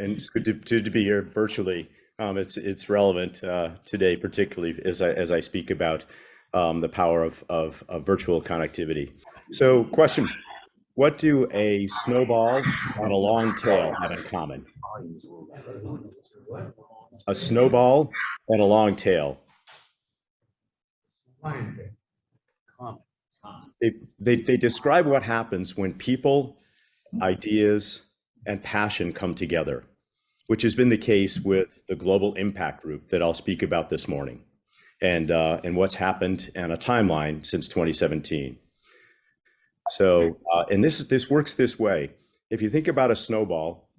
and it's good to be here virtually. It's relevant today, particularly as I speak about the power of virtual connectivity. So, question: what do a snowball and a long tail have in common? A snowball and a long tail. They describe what happens when people, ideas, and passion come together, which has been the case with the Global Impact Group that I'll speak about this morning, and what's happened on a timeline since 2017. So, and this works this way. If you think about a snowball,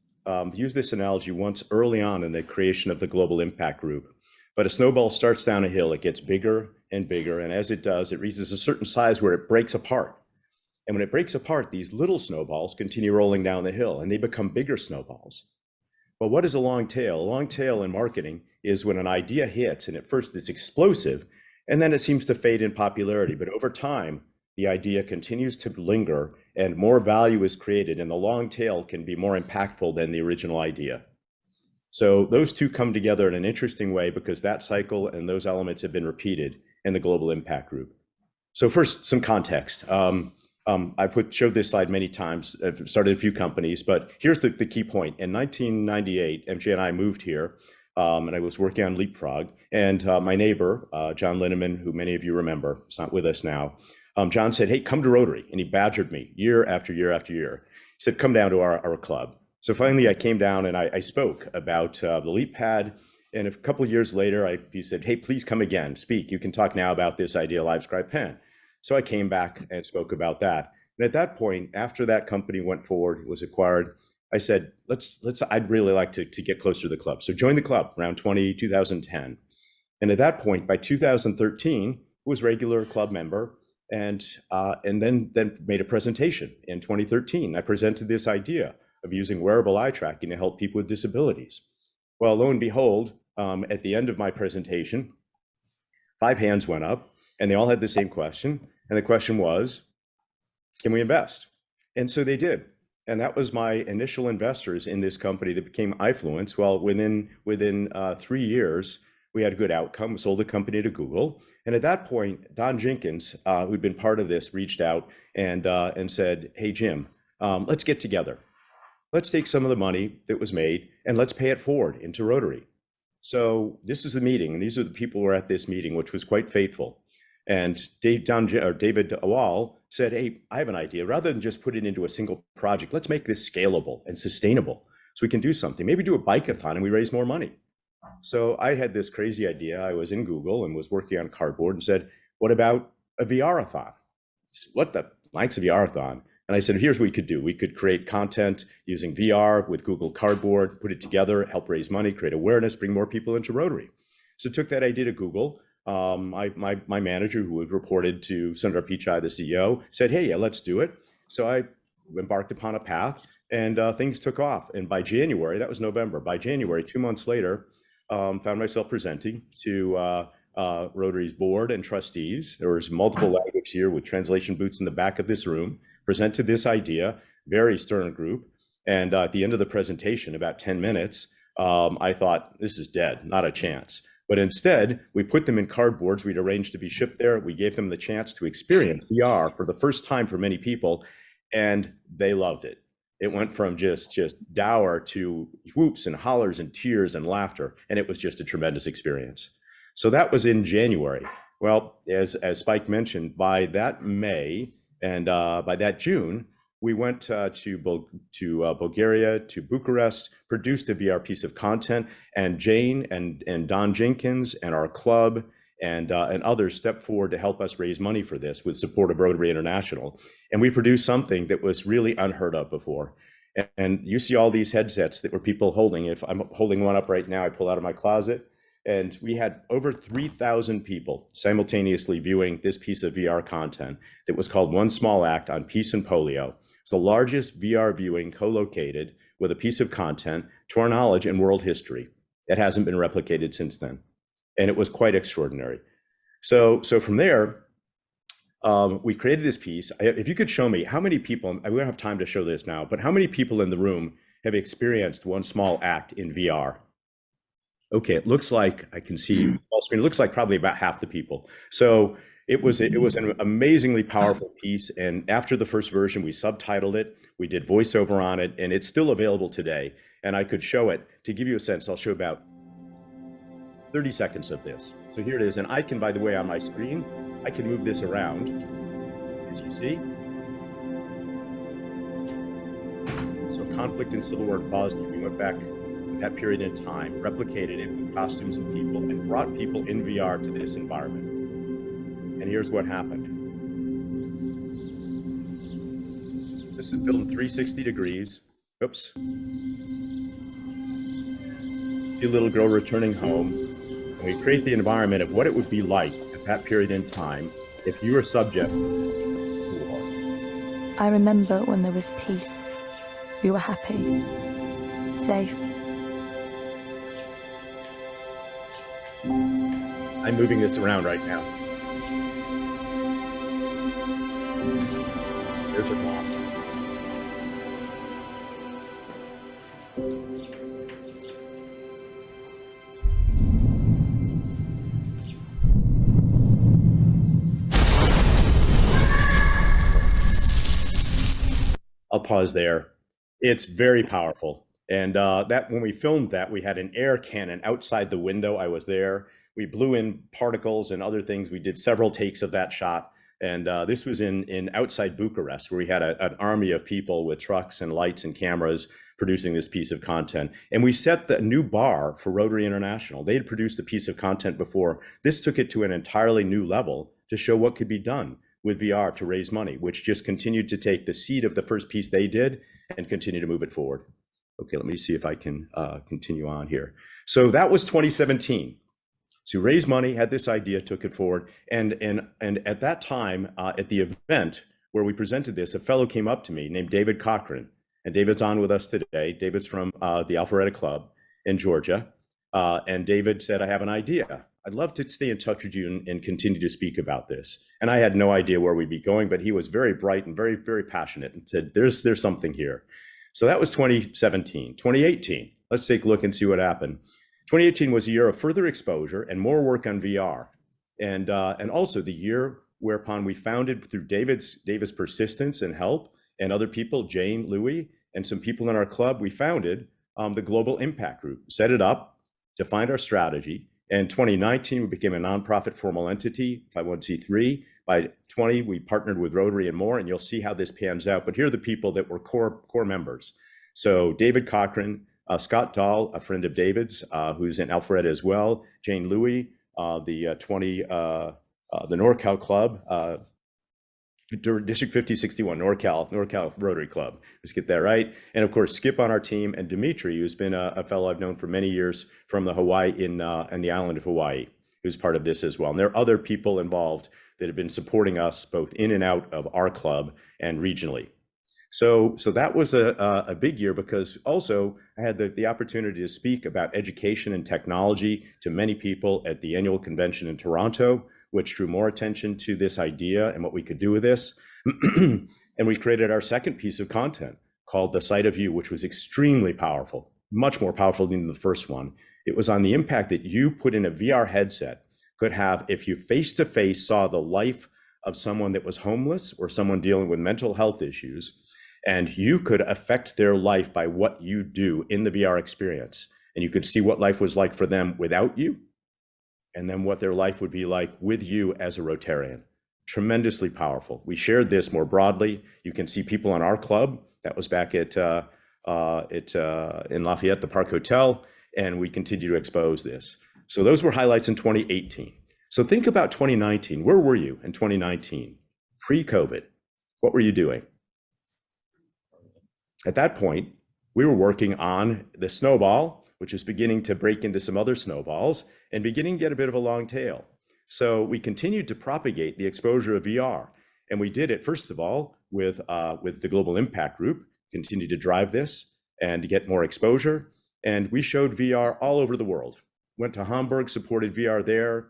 use this analogy once early on in the creation of the Global Impact Group. But a snowball starts down a hill, it gets bigger and bigger, and as it does, it reaches a certain size where it breaks apart. And when it breaks apart, these little snowballs continue rolling down the hill, and they become bigger snowballs. But what is a long tail? A long tail in marketing is when an idea hits, and at first it's explosive, and then it seems to fade in popularity. But over time, the idea continues to linger, and more value is created, and the long tail can be more impactful than the original idea. So those two come together in an interesting way because that cycle and those elements have been repeated in the Global Impact Group. So first, some context. I showed this slide many times. I've started a few companies, but here's the key point. In 1998, MJ and I moved here, and I was working on Leapfrog. And my neighbor, John Linneman, who many of you remember, is not with us now. John said, "Hey, come to Rotary." And he badgered me year after year after year. He said, "Come down to our club." So finally, I came down and I spoke about the Leap Pad. And a couple of years later, he said, "Hey, please come again, speak. You can talk now about this idea, LiveScribe Pen." So I came back and spoke about that. And at that point, after that company went forward, it was acquired, I said, I'd really like to get closer to the club. So join the club around 2010. And at that point, by 2013, was regular club member, and then made a presentation in 2013. I presented this idea of using wearable eye tracking to help people with disabilities. Well, lo and behold, at the end of my presentation, 5 hands went up, and they all had the same question. And the question was, can we invest? And so they did. And that was my initial investors in this company that became iFluence. Well, within 3 years, we had a good outcome. We sold the company to Google. And at that point, Don Jenkins, who'd been part of this, reached out and said, "Hey, Jim, let's get together. Let's take some of the money that was made and let's pay it forward into Rotary." So this is the meeting, and these are the people who were at this meeting, which was quite fateful. And David Awal said, "Hey, I have an idea. Rather than just put it into a single project, let's make this scalable and sustainable so we can do something. Maybe do a bike-a-thon and we raise more money." So I had this crazy idea. I was in Google and was working on cardboard and said, "What about a VR-a-thon?" What the likes of VR-a-thon? And I said, "Here's what we could do. We could create content using VR with Google Cardboard, put it together, help raise money, create awareness, bring more people into Rotary." So took that idea to Google. My manager, who had reported to Sundar Pichai, the CEO, said, "Hey, yeah, let's do it." So I embarked upon a path, and things took off. And by January, that was November, by January, 2 months later, found myself presenting to Rotary's board and trustees. There was multiple language here with translation booths in the back of this room, presented this idea, very stern group. And at the end of the presentation, about 10 minutes, I thought, this is dead, not a chance. But instead, we put them in cardboards we'd arranged to be shipped there. We gave them the chance to experience VR for the first time for many people, and they loved it. It went from just dour to whoops and hollers and tears and laughter, and it was just a tremendous experience. So that was in January. Well, as Spike mentioned, by that May and by that June, we went to Bulgaria, to Bucharest, produced a VR piece of content, and Jane and Don Jenkins and our club and others stepped forward to help us raise money for this with support of Rotary International. And we produced something that was really unheard of before. And you see all these headsets that were people holding. If I'm holding one up right now, I pull out of my closet. And we had over 3,000 people simultaneously viewing this piece of VR content that was called One Small Act on Peace and Polio. It's the largest VR viewing co-located with a piece of content, to our knowledge, in world history. It hasn't been replicated since then. And it was quite extraordinary. So from there, we created this piece. If you could show me how many people, I don't have time to show this now, but how many people in the room have experienced one small act in VR? Okay, it looks like I can see full screen. It looks like probably about half the people. So it was an amazingly powerful piece. And after the first version, we subtitled it, we did voiceover on it, and it's still available today. And I could show it to give you a sense. I'll show about 30 seconds of this. So here it is. And I can, by the way, on my screen, I can move this around, as you see. So conflict and civil war in Bosnia, we went back that period in time, replicated it with costumes and people, and brought people in VR to this environment. And here's what happened. This is filmed 360 degrees. Oops. See a little girl returning home. And we create the environment of what it would be like at that period in time if you were subject to war. I remember when there was peace. We were happy, safe. I'm moving this around right now. There's your mom. I'll pause there. It's very powerful. And that when we filmed that, we had an air cannon outside the window. I was there. We blew in particles and other things. We did several takes of that shot. And this was in outside Bucharest, where we had an army of people with trucks and lights and cameras producing this piece of content. And we set the new bar for Rotary International. They had produced a piece of content before. This took it to an entirely new level to show what could be done with VR to raise money, which just continued to take the seed of the first piece they did and continue to move it forward. Okay, let me see if I can continue on here. So that was 2017. So raised money, had this idea, took it forward. And at that time, at the event where we presented this, a fellow came up to me named David Cochran. And David's on with us today. David's from the Alpharetta Club in Georgia. And David said, I have an idea. I'd love to stay in touch with you and continue to speak about this. And I had no idea where we'd be going, but he was very bright and very, very passionate and said, there's something here. So that was 2017. 2018, let's take a look and see what happened. 2018 was a year of further exposure and more work on VR. And also the year whereupon we founded, through David's persistence and help, and other people, Jane, Louie, and some people in our club, we founded the Global Impact Group, set it up, defined our strategy. In 2019, we became a nonprofit formal entity, 501c3. By 20, we partnered with Rotary and more, and you'll see how this pans out. But here are the people that were core members. So David Cochran, Scott Dahl, a friend of David's, who's in Alpharetta as well, Jane Louie, the NorCal Club, District 5061, NorCal Rotary Club. Let's get that right. And of course, Skip on our team, and Dimitri, who's been a fellow I've known for many years from the Hawaii in the island of Hawaii, who's part of this as well. And there are other people involved that have been supporting us both in and out of our club and regionally. So that was a big year, because also I had the opportunity to speak about education and technology to many people at the annual convention in Toronto, which drew more attention to this idea and what we could do with this. And we created our second piece of content called The Sight of You, which was extremely powerful, much more powerful than the first one. It was on the impact that you put in a VR headset could have if you face-to-face saw the life of someone that was homeless or someone dealing with mental health issues, and you could affect their life by what you do in the VR experience. And you could see what life was like for them without you, and then what their life would be like with you as a Rotarian. Tremendously powerful. We shared this more broadly. You can see people in our club. That was back in Lafayette, the Park Hotel, and we continue to expose this. So those were highlights in 2018. So think about 2019. Where were you in 2019? Pre-COVID, what were you doing? At that point, we were working on the snowball, which is beginning to break into some other snowballs and beginning to get a bit of a long tail. So we continued to propagate the exposure of VR. And we did it, first of all, with the Global Impact Group, continue to drive this and to get more exposure. And we showed VR all over the world. Went to Hamburg, supported VR there,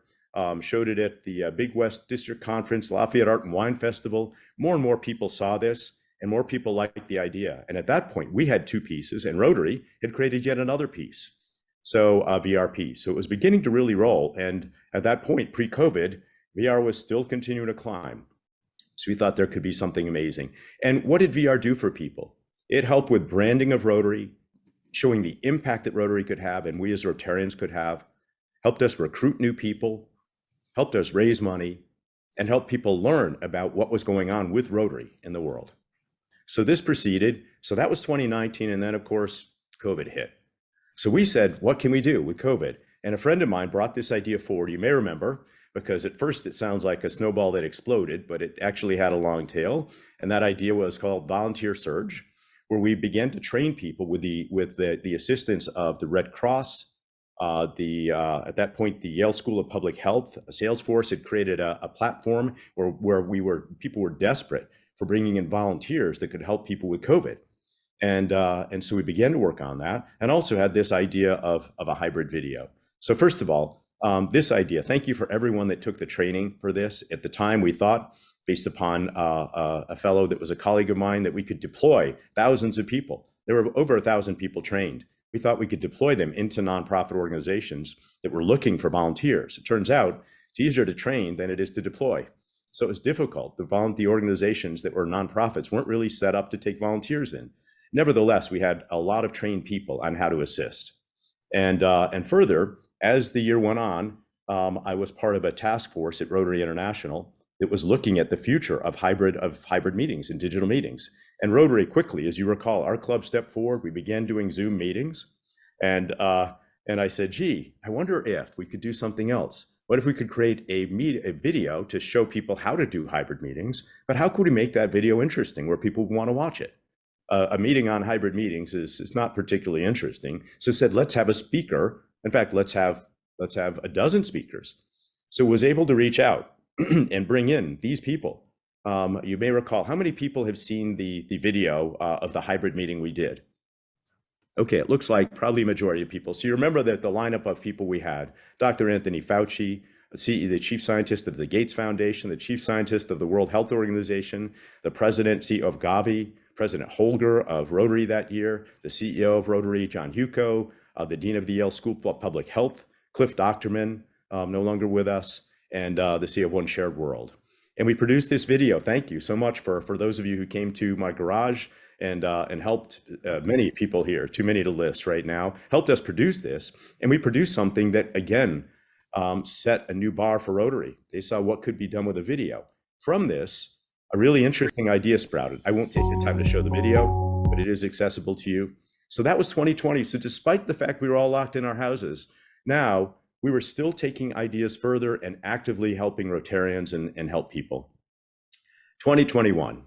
showed it at the Big West District Conference, Lafayette Art and Wine Festival. More and more people saw this. and more people liked the idea. And at that point, we had 2 pieces, and Rotary had created yet another piece. So VRP. So it was beginning to really roll. And at that point, pre-COVID, VR was still continuing to climb. So we thought there could be something amazing. And what did VR do for people? It helped with branding of Rotary, showing the impact that Rotary could have and we as Rotarians could have, helped us recruit new people, helped us raise money, and helped people learn about what was going on with Rotary in the world. So this proceeded. So that was 2019. And then, of course, COVID hit. So we said, what can we do with COVID? And a friend of mine brought this idea forward. You may remember, because at first it sounds like a snowball that exploded, but it actually had a long tail. And that idea was called Volunteer Surge, where we began to train people with the assistance of the Red Cross, at that point, the Yale School of Public Health. Salesforce had created a platform where people were desperate for bringing in volunteers that could help people with COVID. And so we began to work on that, and also had this idea of a hybrid video. So first of all, this idea, thank you for everyone that took the training for this. At the time, we thought, based upon a fellow that was a colleague of mine, that we could deploy thousands of people. There were over 1,000 people trained. We thought we could deploy them into nonprofit organizations that were looking for volunteers. It turns out it's easier to train than it is to deploy. So it was difficult. The organizations that were nonprofits weren't really set up to take volunteers in. Nevertheless, we had a lot of trained people on how to assist. And further, as the year went on, I was part of a task force at Rotary International that was looking at the future of hybrid meetings and digital meetings. And Rotary quickly, as you recall, our club stepped forward. We began doing Zoom meetings, and I said, "Gee, I wonder if we could do something else. What if we could create a video to show people how to do hybrid meetings? But how could we make that video interesting where people want to watch it?" A meeting on hybrid meetings is not particularly interesting. So I said, let's have a speaker. In fact, let's have a dozen speakers. So was able to reach out and bring in these people. You may recall, how many people have seen the video of the hybrid meeting we did? Okay, it looks like probably a majority of people. So you remember that the lineup of people we had: Dr. Anthony Fauci, the chief scientist of the Gates Foundation, the chief scientist of the World Health Organization, the president, CEO of Gavi, President Holger of Rotary that year, the CEO of Rotary, John Huco, the Dean of the Yale School of Public Health, Cliff Docterman, no longer with us, and the CEO of One Shared World. And we produced this video. Thank you so much for those of you who came to my garage and helped many people here, too many to list right now, helped us produce this. And we produced something that, again, set a new bar for Rotary. They saw what could be done with a video. From this, a really interesting idea sprouted. I won't take the time to show the video, but it is accessible to you. So that was 2020. So despite the fact we were all locked in our houses, now we were still taking ideas further and actively helping Rotarians and help people. 2021.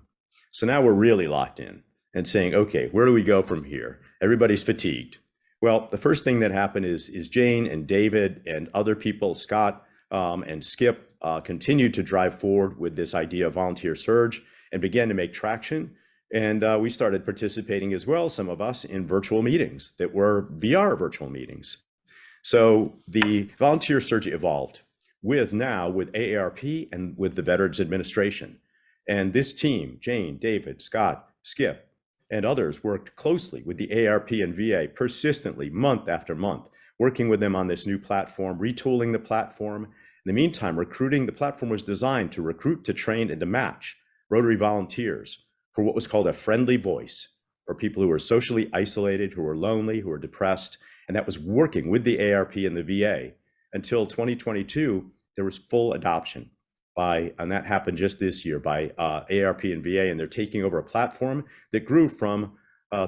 So now we're really locked in and saying, okay, where do we go from here? Everybody's fatigued. Well, the first thing that happened is Jane and David and other people, Scott and Skip, continued to drive forward with this idea of Volunteer Surge and began to make traction. And we started participating as well, some of us, in virtual meetings that were VR virtual meetings. So the Volunteer Surge evolved with AARP and with the Veterans Administration. And this team, Jane, David, Scott, Skip, and others worked closely with the AARP and VA persistently, month after month, working with them on this new platform, retooling the platform. In the meantime, the platform was designed to recruit, to train, and to match Rotary volunteers for what was called a friendly voice for people who were socially isolated, who were lonely, who were depressed. And that was working with the AARP and the VA until 2022. There was full adoption and that happened just this year by AARP and VA, and they're taking over a platform that grew from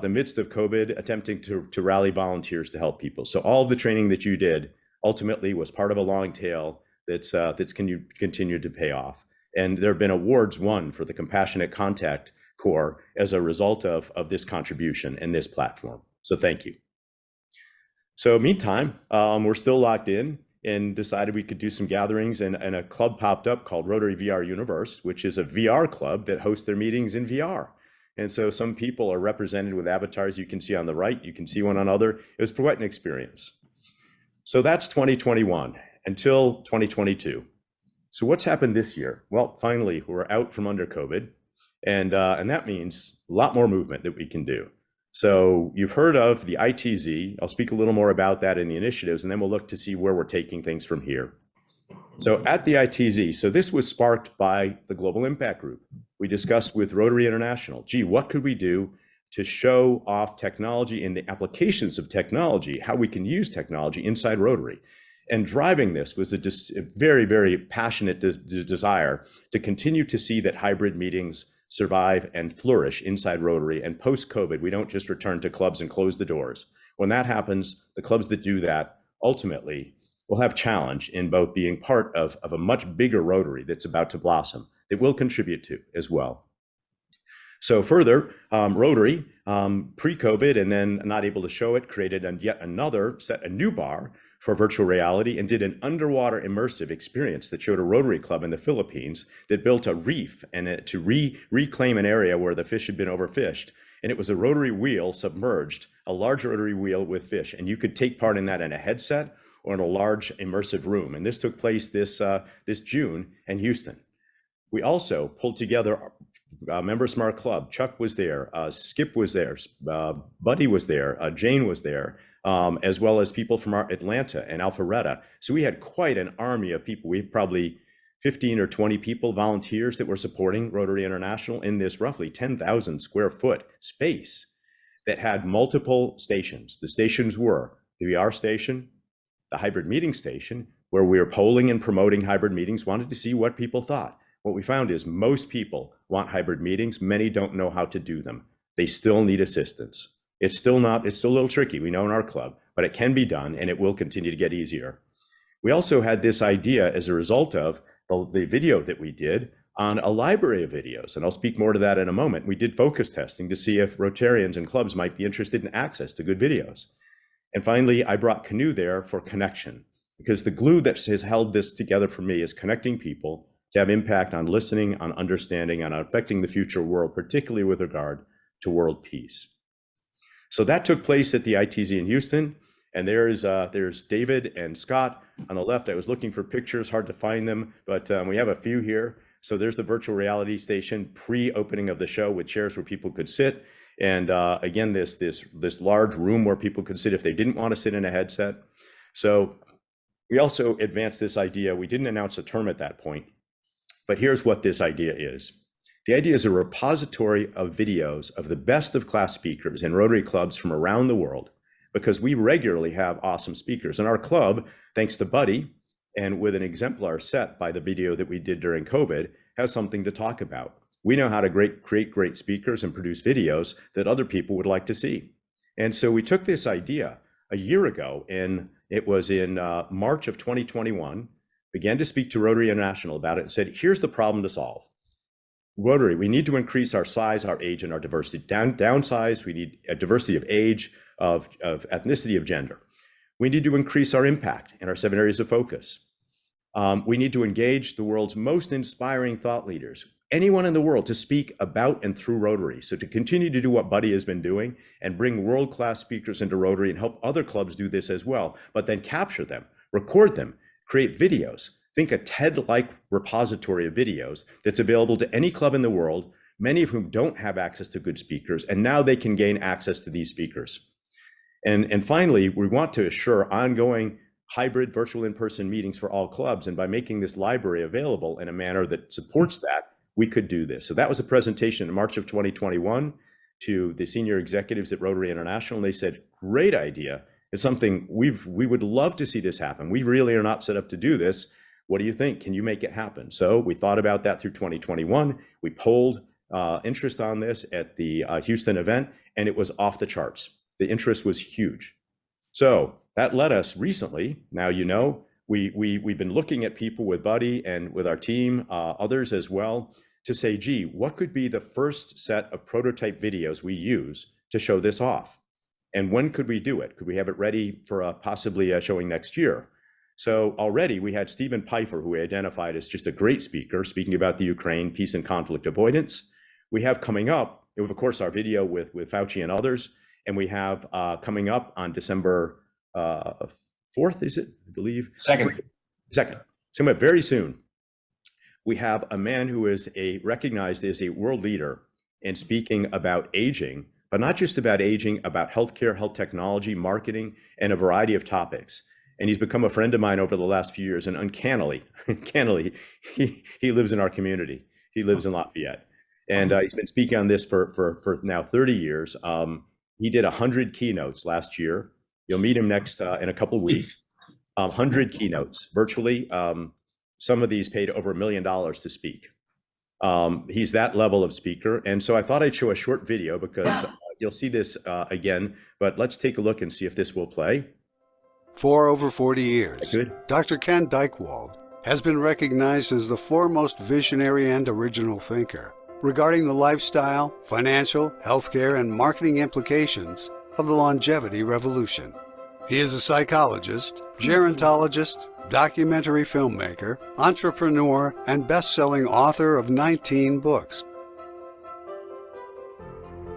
the midst of COVID, attempting to rally volunteers to help people. So all of the training that you did ultimately was part of a long tail that's continued to pay off. And there have been awards won for the Compassionate Contact Corps as a result of this contribution and this platform. So thank you. So meantime, we're still locked in and decided we could do some gatherings, and a club popped up called Rotary VR Universe, which is a VR club that hosts their meetings in VR. And so some people are represented with avatars you can see on the right, you can see one on other. It was quite an experience. So that's 2021 until 2022. So what's happened this year? Well, finally, we're out from under COVID. And that means a lot more movement that we can do. So you've heard of the ITZ. I'll speak a little more about that in the initiatives, and then we'll look to see where we're taking things from here. So at the ITZ, so this was sparked by the Global Impact Group. We discussed with Rotary International, gee, what could we do to show off technology and the applications of technology, how we can use technology inside Rotary? And driving this was a very, very passionate desire to continue to see that hybrid meetings survive and flourish inside Rotary. And post-COVID, we don't just return to clubs and close the doors. When that happens, the clubs that do that ultimately will have challenge in both being part of a much bigger Rotary that's about to blossom, that we'll contribute to as well. So further, Rotary, pre-COVID and then not able to show it, created yet another, set a new bar for virtual reality and did an underwater immersive experience that showed a Rotary club in the Philippines that built a reef and to reclaim an area where the fish had been overfished. And it was a Rotary wheel submerged, a large Rotary wheel with fish. And you could take part in that in a headset or in a large immersive room. And this took place this June in Houston. We also pulled together members from our club. Chuck was there, Skip was there, Buddy was there, Jane was there, as well as people from our Atlanta and Alpharetta. So we had quite an army of people. We had probably 15 or 20 people, volunteers that were supporting Rotary International in this roughly 10,000 square foot space that had multiple stations. The stations were the VR station, the hybrid meeting station, where we were polling and promoting hybrid meetings, wanted to see what people thought. What we found is most people want hybrid meetings. Many don't know how to do them. They still need assistance. It's still a little tricky, we know in our club, but it can be done and it will continue to get easier. We also had this idea as a result of the video that we did on a library of videos, and I'll speak more to that in a moment. We did focus testing to see if Rotarians and clubs might be interested in access to good videos. And finally, I brought Canoe there for connection, because the glue that has held this together for me is connecting people to have impact on listening, on understanding, on affecting the future world, particularly with regard to world peace. So that took place at the ITZ in Houston. And there's David and Scott on the left. I was looking for pictures, hard to find them, but we have a few here. So there's the virtual reality station pre-opening of the show with chairs where people could sit. And again, this large room where people could sit if they didn't want to sit in a headset. So we also advanced this idea. We didn't announce a term at that point, but here's what this idea is. The idea is a repository of videos of the best of class speakers in Rotary clubs from around the world, because we regularly have awesome speakers. And our club, thanks to Buddy, and with an exemplar set by the video that we did during COVID, has something to talk about. We know how to create great speakers and produce videos that other people would like to see. And so we took this idea a year ago, and it was in March of 2021, began to speak to Rotary International about it and said, here's the problem to solve. Rotary, we need to increase our size, our age, and our diversity. Downsize, we need a diversity of age, of ethnicity, of gender. We need to increase our impact in our 7 areas of focus. We need to engage the world's most inspiring thought leaders, anyone in the world, to speak about and through Rotary. So to continue to do what Buddy has been doing and bring world-class speakers into Rotary and help other clubs do this as well, but then capture them, record them, create videos. Think a TED-like repository of videos that's available to any club in the world, many of whom don't have access to good speakers, and now they can gain access to these speakers. And finally, we want to assure ongoing hybrid virtual in-person meetings for all clubs, and by making this library available in a manner that supports that, we could do this. So that was a presentation in March of 2021 to the senior executives at Rotary International, and they said, great idea. It's something we would love to see this happen. We really are not set up to do this. What do you think? Can you make it happen? So we thought about that through 2021. We polled interest on this at the Houston event, and it was off the charts. The interest was huge. So that led us recently, now you know, we've been looking at people with Buddy and with our team, others as well, to say, gee, what could be the first set of prototype videos we use to show this off? And when could we do it? Could we have it ready for possibly a showing next year? So already we had Stephen Pfeiffer, who we identified as just a great speaker, speaking about the Ukraine, peace and conflict avoidance. We have coming up, of course, our video with Fauci and others, and we have coming up on December 4th, is it? I believe. Second. So very soon. we have a man who is recognized as a world leader in speaking about aging, but not just about aging, about healthcare, health technology, marketing, and a variety of topics. And he's become a friend of mine over the last few years, and uncannily, he lives in our community. He lives in Lafayette. And he's been speaking on this for now 30 years. He did 100 keynotes last year. You'll meet him next in a couple of weeks. 100 keynotes virtually. Some of these paid over $1 million to speak. He's that level of speaker. And so I thought I'd show a short video because you'll see this again, but let's take a look and see if this will play. For over 40 years, Good. Dr. Ken Dykewald has been recognized as the foremost visionary and original thinker regarding the lifestyle, financial, healthcare, and marketing implications of the longevity revolution. He is a psychologist, gerontologist, documentary filmmaker, entrepreneur, and best-selling author of 19 books.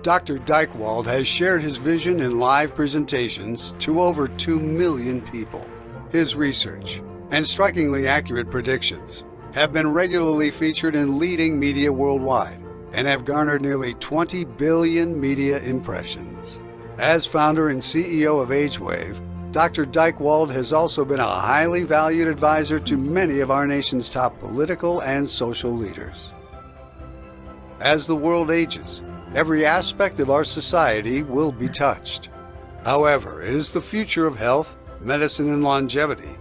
Dr. Dykewald has shared his vision in live presentations to over 2 million people. His research and strikingly accurate predictions have been regularly featured in leading media worldwide and have garnered nearly 20 billion media impressions. As founder and CEO of AgeWave, Dr. Dykewald has also been a highly valued advisor to many of our nation's top political and social leaders. As the world ages, every aspect of our society will be touched. However, it is the future of health, medicine, and longevity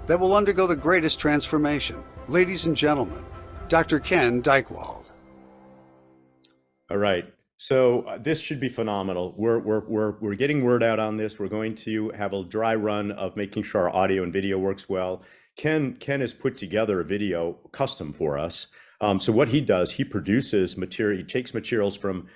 that will undergo the greatest transformation. Ladies and gentlemen, Dr. Ken Dykewald. All right. So this should be phenomenal. We're getting word out on this. We're going to have a dry run of making sure our audio and video works well. Ken has put together a video custom for us. So what he does, he produces material. He takes materials from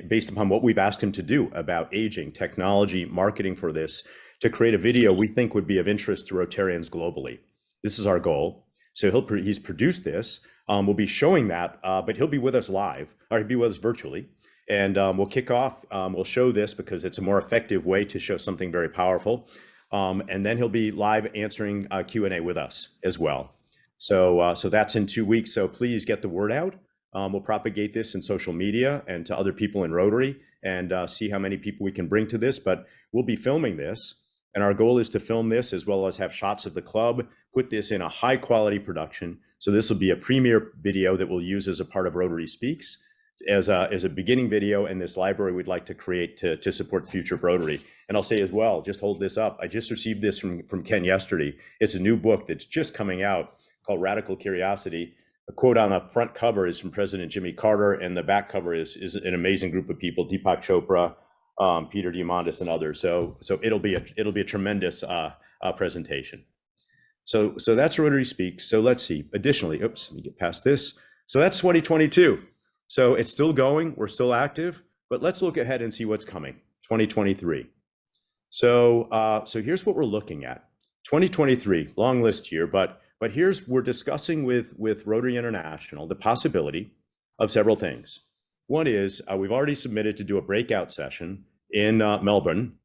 based upon what we've asked him to do about aging, technology, marketing for this, to create a video we think would be of interest to Rotarians globally. This is our goal. So he's produced this. We'll be showing that, but he'll be with us live, or he'll be with us virtually. And we'll kick off, we'll show this because it's a more effective way to show something very powerful. And then he'll be live answering Q&A with us as well. So that's in 2 weeks. So please get the word out. We'll propagate this in social media and to other people in Rotary and see how many people we can bring to this. But we'll be filming this. And our goal is to film this as well as have shots of the club, put this in a high quality production. So this will be a premiere video that we'll use as a part of Rotary Speaks as a beginning video in this library we'd like to create to support the future of Rotary. And I'll say as well, just hold this up. I just received this from Ken yesterday. It's a new book that's just coming out called Radical Curiosity. A quote on the front cover is from President Jimmy Carter, and the back cover is an amazing group of people, Deepak Chopra, Peter Diamandis, and others. So it'll be a tremendous presentation. So that's Rotary Speaks. So let's see. Additionally, oops, let me get past this. So that's 2022. So it's still going. We're still active, but let's look ahead and see what's coming. 2023. So here's what we're looking at. 2023, long list here, but we're discussing with Rotary International the possibility of several things. One is we've already submitted to do a breakout session in Melbourne,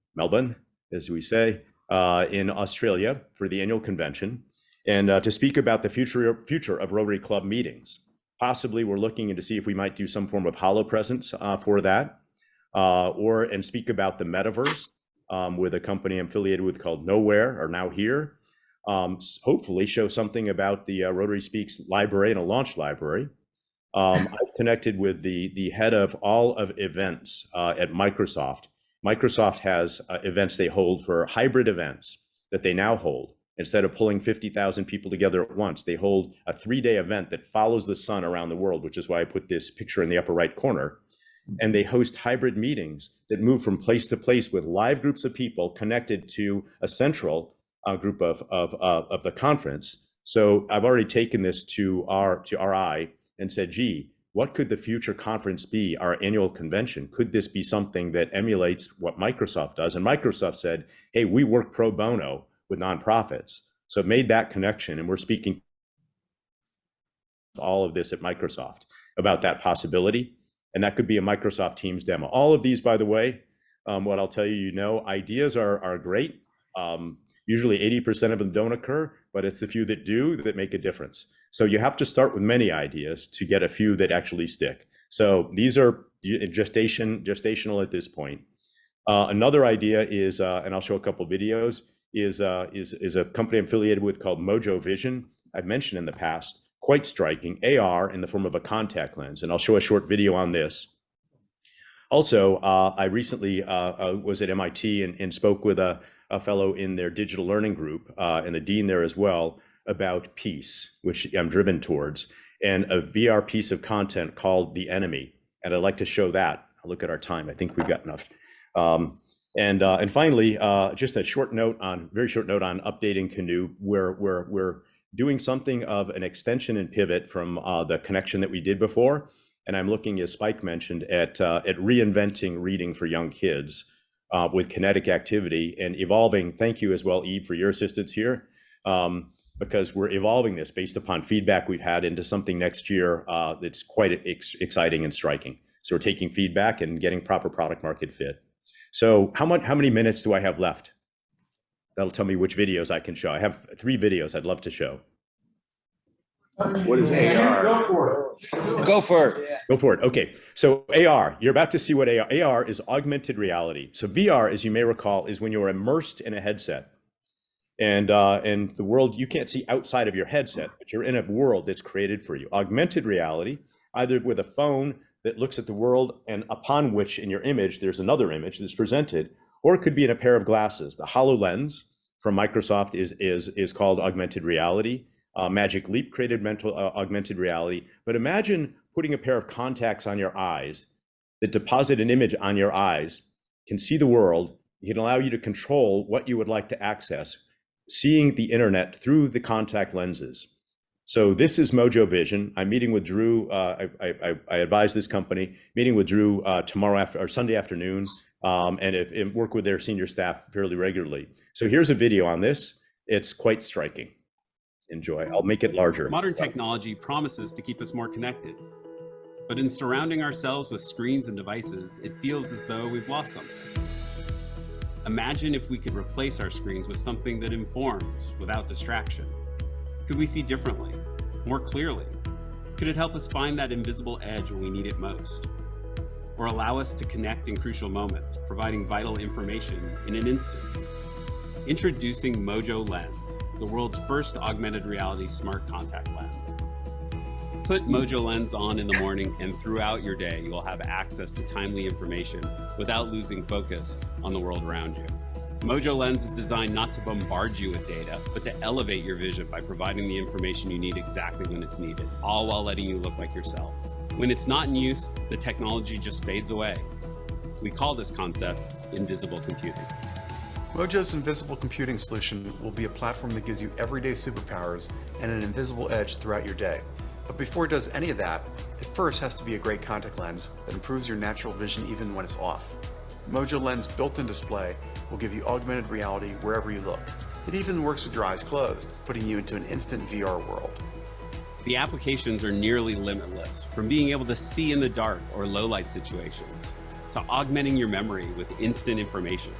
as we say, in Australia for the annual convention, and to speak about the future of Rotary Club meetings. Possibly we're looking into see if we might do some form of holo presence for that, and speak about the metaverse with a company I'm affiliated with called Nowhere or Now Here. Hopefully show something about the Rotary Speaks library and a launch library. I've connected with the head of all of events at Microsoft. Microsoft has events they hold for hybrid events that they now hold. Instead of pulling 50,000 people together at once, they hold a 3-day event that follows the sun around the world, which is why I put this picture in the upper right corner. And they host hybrid meetings that move from place to place with live groups of people connected to a central group of the conference. So I've already taken this to RI and said, gee, what could the future conference be, our annual convention? Could this be something that emulates what Microsoft does? And Microsoft said, hey, we work pro bono with nonprofits. So it made that connection, and we're speaking all of this at Microsoft about that possibility. And that could be a Microsoft Teams demo. All of these, by the way, what I'll tell you, ideas are great. Usually 80% of them don't occur, but it's the few that do that make a difference. So you have to start with many ideas to get a few that actually stick. So these are gestational at this point. Another idea is, and I'll show a couple videos, is a company I'm affiliated with called Mojo Vision. I've mentioned in the past, quite striking, AR in the form of a contact lens. And I'll show a short video on this. Also, I recently was at MIT and spoke with a fellow in their digital learning group and the dean there as well about peace, which I'm driven towards, and a VR piece of content called The Enemy. And I'd like to show that. I'll look at our time. I think we've got enough. And finally, just a very short note on updating Canoe. We're doing something of an extension and pivot from the connection that we did before. And I'm looking, as Spike mentioned, at reinventing reading for young kids with kinetic activity and evolving. Thank you as well, Eve, for your assistance here, because we're evolving this based upon feedback we've had into something next year that's quite exciting and striking. So we're taking feedback and getting proper product market fit. So how many minutes do I have left? That'll tell me which videos I can show. I have 3 videos I'd love to show. What is AR? Go for it. Go for it. Go for it. Okay. So AR, you're about to see what AR is. Augmented reality. So VR, as you may recall, is when you're immersed in a headset. And the world, you can't see outside of your headset, but you're in a world that's created for you. Augmented reality, either with a phone that looks at the world and upon which in your image, there's another image that's presented, or it could be in a pair of glasses. The HoloLens from Microsoft is called augmented reality. Magic Leap created augmented reality. But imagine putting a pair of contacts on your eyes that deposit an image on your eyes, can see the world, it can allow you to control what you would like to access, seeing the internet through the contact lenses. So this is Mojo Vision. I'm meeting with Drew. I advise this company, meeting with Drew Sunday afternoon, and work with their senior staff fairly regularly. So here's a video on this. It's quite striking. Enjoy. I'll make it larger. Modern technology promises to keep us more connected, but in surrounding ourselves with screens and devices, it feels as though we've lost something. Imagine if we could replace our screens with something that informs without distraction. Could we see differently, more clearly? Could it help us find that invisible edge when we need it most? Or allow us to connect in crucial moments, providing vital information in an instant? Introducing Mojo Lens, the world's first augmented reality smart contact lens. Put Mojo Lens on in the morning, and throughout your day, you'll have access to timely information without losing focus on the world around you. Mojo Lens is designed not to bombard you with data, but to elevate your vision by providing the information you need exactly when it's needed, all while letting you look like yourself. When it's not in use, the technology just fades away. We call this concept invisible computing. Mojo's invisible computing solution will be a platform that gives you everyday superpowers and an invisible edge throughout your day. But before it does any of that, it first has to be a great contact lens that improves your natural vision even when it's off. Mojo Lens built-in display will give you augmented reality wherever you look. It even works with your eyes closed, putting you into an instant VR world. The applications are nearly limitless, from being able to see in the dark or low light situations, to augmenting your memory with instant information,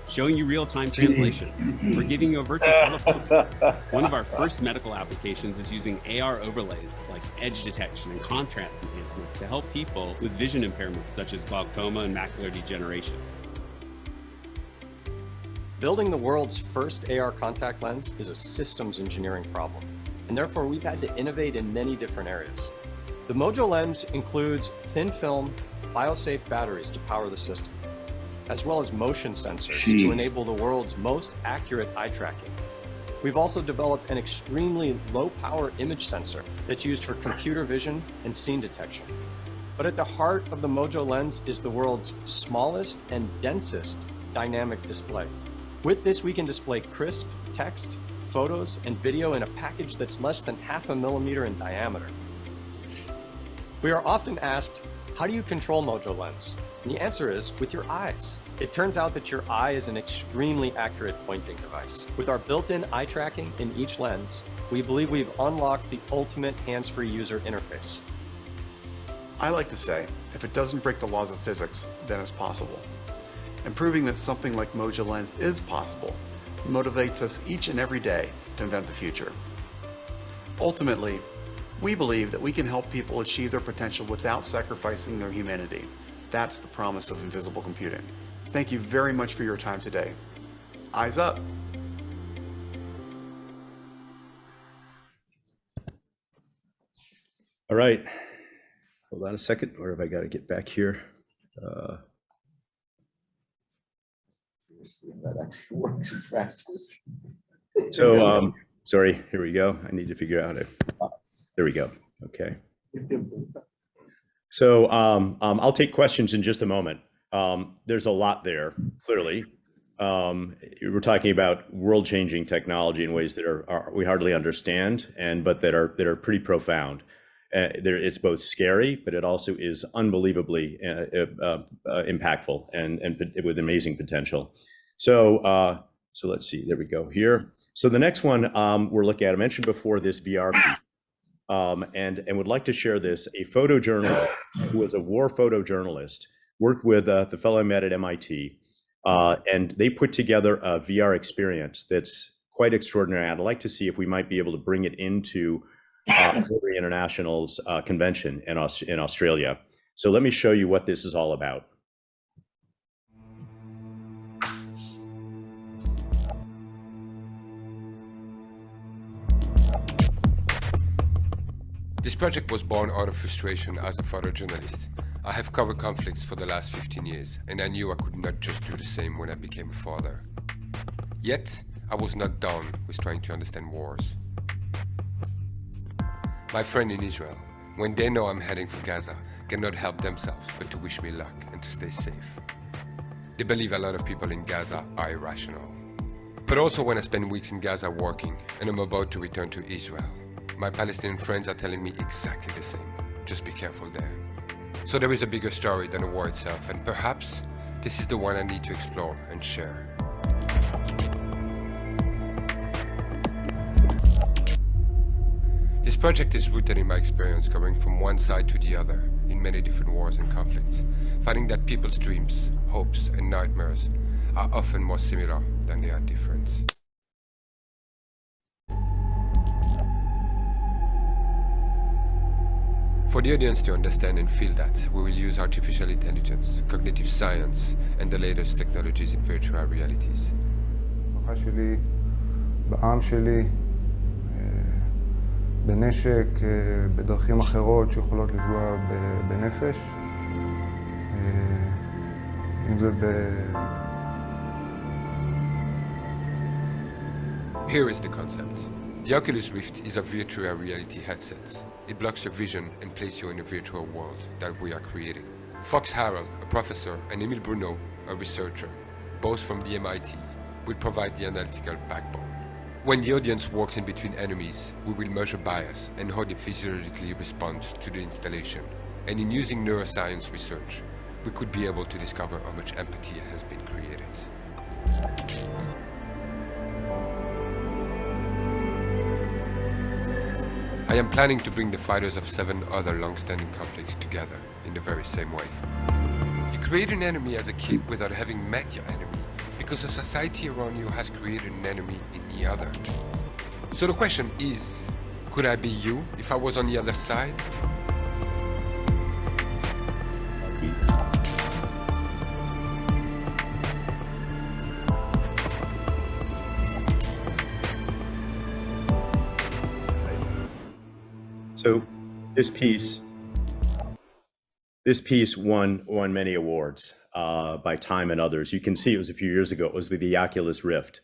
showing you real-time translations, or giving you a virtual telephone. One of our first medical applications is using AR overlays like edge detection and contrast enhancements to help people with vision impairments such as glaucoma and macular degeneration. Building the world's first AR contact lens is a systems engineering problem, and therefore we've had to innovate in many different areas. The Mojo Lens includes thin film, biosafe batteries to power the system, as well as motion sensors to enable the world's most accurate eye tracking. We've also developed an extremely low power image sensor that's used for computer vision and scene detection. But at the heart of the Mojo Lens is the world's smallest and densest dynamic display. With this, we can display crisp text, photos, and video in a package that's less than 0.5 millimeter in diameter. We are often asked, how do you control Mojo Lens? And the answer is with your eyes. It turns out that your eye is an extremely accurate pointing device. With our built-in eye tracking in each lens, we believe we've unlocked the ultimate hands-free user interface. I like to say, if it doesn't break the laws of physics, then it's possible. And proving that something like Mojo Lens is possible motivates us each and every day to invent the future. Ultimately, we believe that we can help people achieve their potential without sacrificing their humanity. That's the promise of invisible computing. Thank you very much for your time today. Eyes up. All right. Hold on a second. Where have I got to get back here? That actually works in practice. So, sorry, here we go. I need to figure out there we go. Okay. So I'll take questions in just a moment. There's a lot there, clearly. We're talking about world-changing technology in ways that are we hardly understand, but that are pretty profound. It's both scary, but it also is unbelievably impactful and with amazing potential. So let's see. There we go here. So the next one we're looking at, I mentioned before this VR piece, and would like to share this. A photojournalist who was a war photojournalist worked with the fellow I met at MIT, and they put together a VR experience that's quite extraordinary. I'd like to see if we might be able to bring it into Rotary International's convention in Australia. So let me show you what this is all about. This project was born out of frustration as a photojournalist. I have covered conflicts for the last 15 years, and I knew I could not just do the same when I became a father. Yet, I was not done with trying to understand wars. My friend in Israel, when they know I'm heading for Gaza, cannot help themselves but to wish me luck and to stay safe. They believe a lot of people in Gaza are irrational. But also when I spend weeks in Gaza working and I'm about to return to Israel, my Palestinian friends are telling me exactly the same. Just be careful there. So there is a bigger story than the war itself, and perhaps this is the one I need to explore and share. This project is rooted in my experience going from one side to the other in many different wars and conflicts, finding that people's dreams, hopes, and nightmares are often more similar than they are different. For the audience to understand and feel that, we will use artificial intelligence, cognitive science, and the latest technologies in virtual realities. שלי, בעם שלי, בנשק, בדרכים אחרות שיכולות לפגוע בנפש, אם זה Here is the concept. The Oculus Rift is a virtual reality headset. It blocks your vision and places you in a virtual world that we are creating. Fox Harrell, a professor, and Emile Bruno, a researcher, both from the MIT, will provide the analytical backbone. When the audience walks in between enemies, we will measure bias and how they physiologically respond to the installation. And in using neuroscience research, we could be able to discover how much empathy has been created. I am planning to bring the fighters of 7 other long-standing conflicts together in the very same way. You create an enemy as a kid without having met your enemy, because a society around you has created an enemy in the other. So the question is, could I be you if I was on the other side? So this piece won many awards by Time and others. You can see it was a few years ago. It was with the Oculus Rift.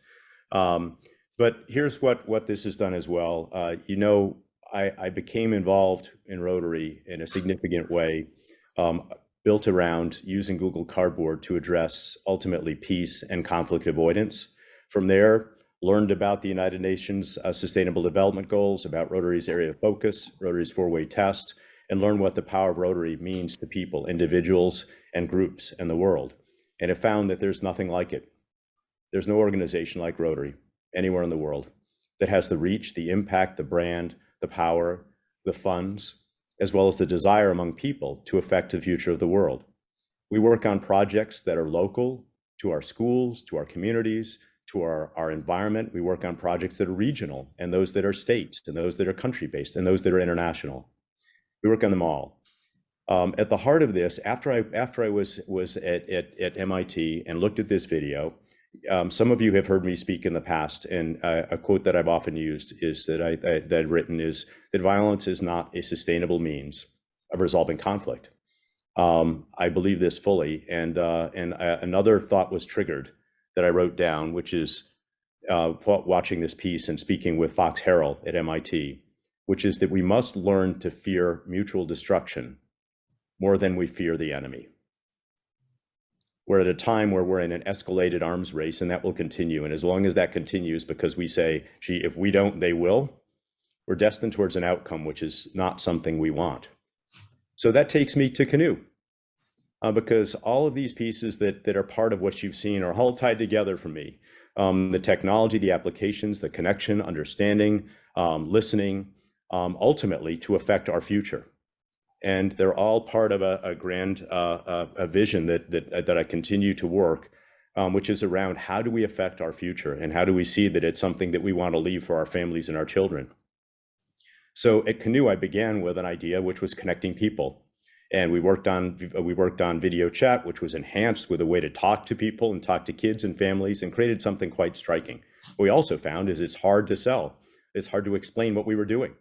But here's what this has done as well. I became involved in Rotary in a significant way, built around using Google Cardboard to address ultimately peace and conflict avoidance. From there, learned about the United Nations Sustainable Development Goals, about Rotary's area of focus, Rotary's 4-way test, and learned what the power of Rotary means to people, individuals, and groups in the world. And it found that there's nothing like it. There's no organization like Rotary anywhere in the world that has the reach, the impact, the brand, the power, the funds, as well as the desire among people to affect the future of the world. We work on projects that are local to our schools, to our communities, to our environment. We work on projects that are regional, and those that are state, and those that are country-based, and those that are international. We work on them all. At the heart of this, after I was at MIT and looked at this video, some of you have heard me speak in the past, and a quote that I've often used is that I've written is that violence is not a sustainable means of resolving conflict. I believe this fully, and another thought was triggered that I wrote down, which is watching this piece and speaking with Fox Harrell at MIT, which is that we must learn to fear mutual destruction more than we fear the enemy. We're at a time where we're in an escalated arms race, and that will continue. And as long as that continues, because we say, gee, if we don't, they will, we're destined towards an outcome which is not something we want. So that takes me to Canoe, because all of these pieces that are part of what you've seen are all tied together for me. The technology, the applications, the connection, understanding, listening, ultimately to affect our future. And they're all part of a grand a vision that I continue to work, which is around how do we affect our future, and how do we see that it's something that we want to leave for our families and our children. So at Canoe, I began with an idea which was connecting people, and we worked on video chat, which was enhanced with a way to talk to people and talk to kids and families, and created something quite striking. What we also found is it's hard to sell. It's hard to explain what we were doing.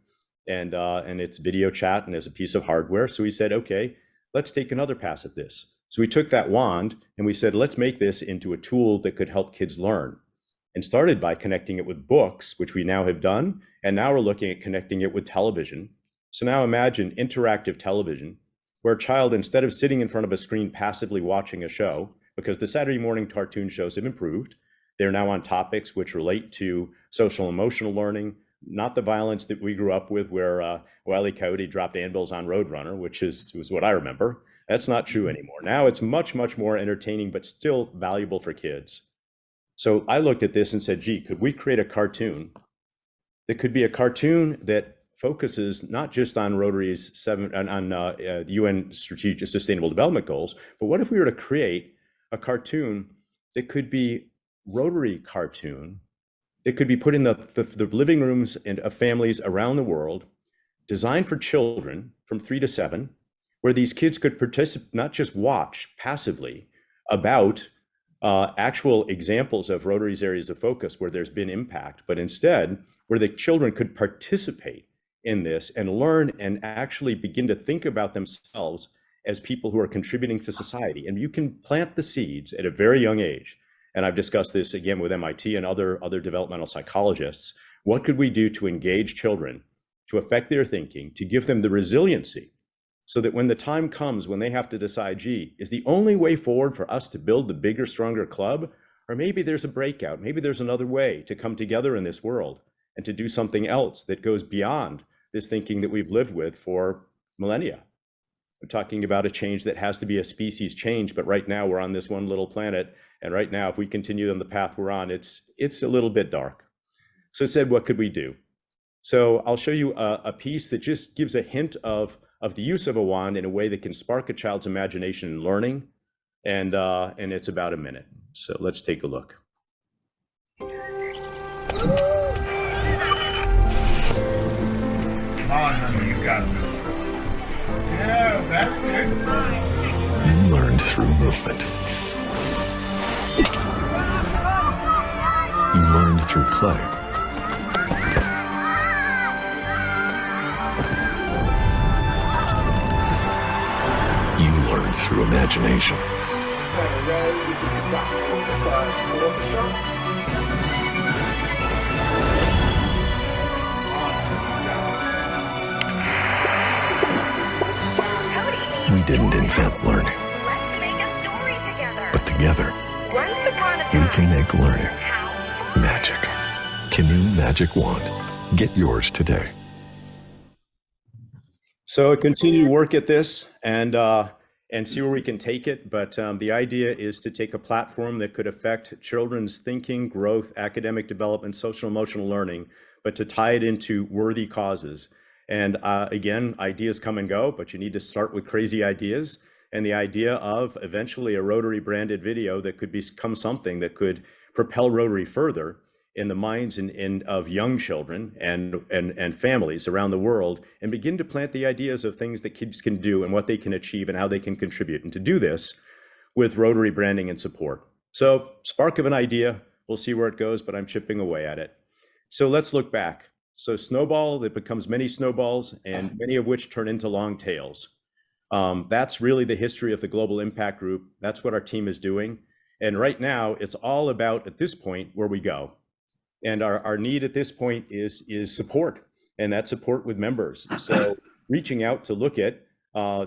And it's video chat and as a piece of hardware. So we said, okay, let's take another pass at this. So we took that wand and we said, let's make this into a tool that could help kids learn, and started by connecting it with books, which we now have done. And now we're looking at connecting it with television. So now imagine interactive television, where a child, instead of sitting in front of a screen passively watching a show, because the Saturday morning cartoon shows have improved, they're now on topics which relate to social emotional learning, not the violence that we grew up with, where Wile E. Coyote dropped anvils on Roadrunner, which was what I remember. That's not true anymore. Now it's much, much more entertaining, but still valuable for kids. So I looked at this and said, gee, could we create a cartoon that could be a cartoon that focuses not just on Rotary's UN Strategic Sustainable Development Goals, but what if we were to create a cartoon that could be Rotary cartoon, that could be put in the living rooms of families around the world, designed for children from 3 to 7, where these kids could participate, not just watch passively about actual examples of Rotary's areas of focus where there's been impact, but instead where the children could participate in this and learn and actually begin to think about themselves as people who are contributing to society. And you can plant the seeds at a very young age. And I've discussed this again with MIT and other developmental psychologists. What could we do to engage children, to affect their thinking, to give them the resiliency, so that when the time comes when they have to decide, gee, is the only way forward for us to build the bigger, stronger club? Or maybe there's a breakout, maybe there's another way to come together in this world and to do something else that goes beyond this thinking that we've lived with for millennia. We're talking about a change that has to be a species change, but right now we're on this one little planet. And right now, if we continue on the path we're on, it's a little bit dark. So I said, what could we do? So I'll show you a piece that just gives a hint of the use of a wand in a way that can spark a child's imagination and learning. And it's about a minute. So let's take a look. Come on, honey, you got it. Yeah, that's good. You learned through movement. You learned through play. You learned through imagination. We didn't invent learning, but together, we can make learning magic. Canoe Magic Wand. Get yours today. So continue to work at this and see where we can take it. But the idea is to take a platform that could affect children's thinking, growth, academic development, social emotional learning, but to tie it into worthy causes. And again, ideas come and go, but you need to start with crazy ideas. And the idea of eventually a Rotary branded video that could become something that could propel Rotary further in the minds of young children and families around the world, and begin to plant the ideas of things that kids can do and what they can achieve and how they can contribute. And to do this with Rotary branding and support. So, spark of an idea, we'll see where it goes, but I'm chipping away at it. So let's look back. So snowball that becomes many snowballs, and many of which turn into long tails. That's really the history of the Global Impact Group. That's what our team is doing. And right now, it's all about, at this point, where we go. And our need at this point is support, and that support with members. So reaching out to look at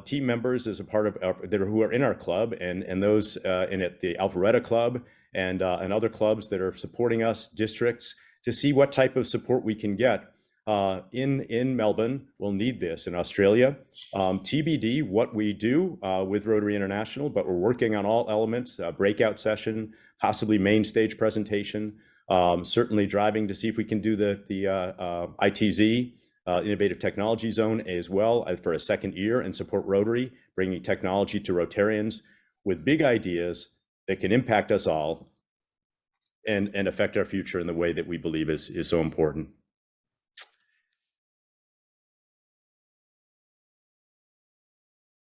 team members as a part of who are in our club, and those in at the Alpharetta Club and other clubs that are supporting us, districts, to see what type of support we can get. In Melbourne, we'll need this. In Australia, TBD what we do with Rotary International, but we're working on all elements, breakout session, possibly main stage presentation, certainly driving to see if we can do the ITZ, Innovative Technology Zone as well for a second year, and support Rotary, bringing technology to Rotarians with big ideas that can impact us all and affect our future in the way that we believe is so important.